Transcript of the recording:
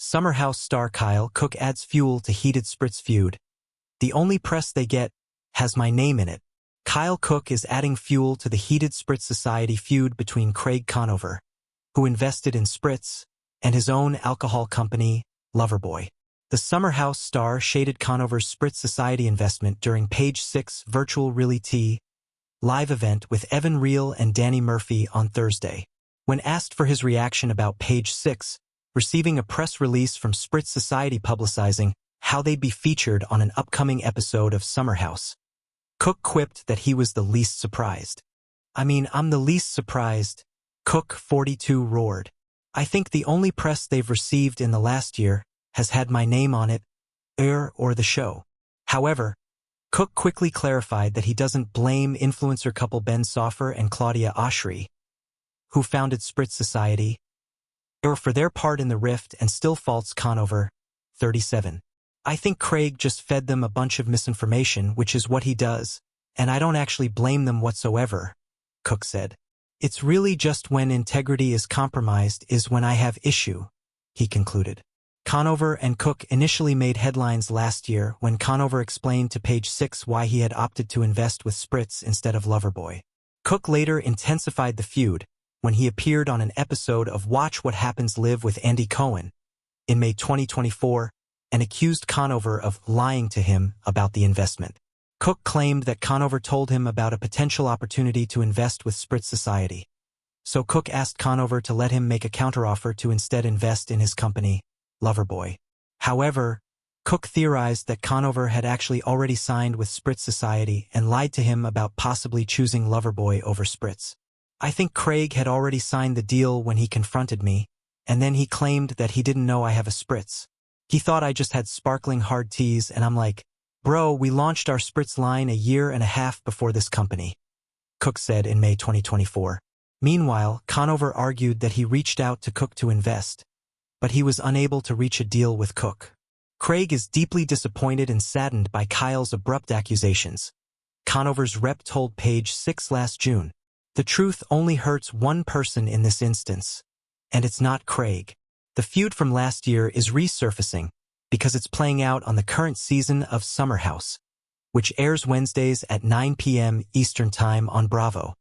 Summer House star Kyle Cooke adds fuel to heated Spritz feud. The only press they get has my name in it. Kyle Cooke is adding fuel to the heated Spritz Society feud between Craig Conover, who invested in Spritz, and his own alcohol company, Loverboy. The Summer House star shaded Conover's Spritz Society investment during Page 6 virtual reality live event with Evan Reel and Danny Murphy on Thursday. When asked for his reaction about Page 6, receiving a press release from Spritz Society publicizing how they'd be featured on an upcoming episode of Summer House, Cooke quipped that he was the least surprised. I'm the least surprised, Cooke, 42, roared. I think the only press they've received in the last year has had my name on it, or the show. However, Cooke quickly clarified that he doesn't blame influencer couple Ben Soffer and Claudia Oshry, who founded Spritz Society, for their part in the rift, and still faults Conover, 37. I think Craig just fed them a bunch of misinformation, which is what he does, and I don't actually blame them whatsoever, Cooke said. It's really just when integrity is compromised is when I have issue, he concluded. Conover and Cooke initially made headlines last year when Conover explained to Page 6 why he had opted to invest with Spritz instead of Loverboy. Cooke later intensified the feud when he appeared on an episode of Watch What Happens Live with Andy Cohen in May 2024 and accused Conover of lying to him about the investment. Cooke claimed that Conover told him about a potential opportunity to invest with Spritz Society. So Cooke asked Conover to let him make a counteroffer to instead invest in his company, Loverboy. However, Cooke theorized that Conover had actually already signed with Spritz Society and lied to him about possibly choosing Loverboy over Spritz. I think Craig had already signed the deal when he confronted me, and then he claimed that he didn't know I have a Spritz. He thought I just had sparkling hard teas, and I'm like, bro, we launched our Spritz line a year and a half before this company, Cooke said in May 2024. Meanwhile, Conover argued that he reached out to Cooke to invest, but he was unable to reach a deal with Cooke. Craig is deeply disappointed and saddened by Kyle's abrupt accusations. Conover's rep told Page 6 last June, "The truth only hurts one person in this instance, and it's not Craig." The feud from last year is resurfacing because it's playing out on the current season of Summer House, which airs Wednesdays at 9 p.m. Eastern Time on Bravo.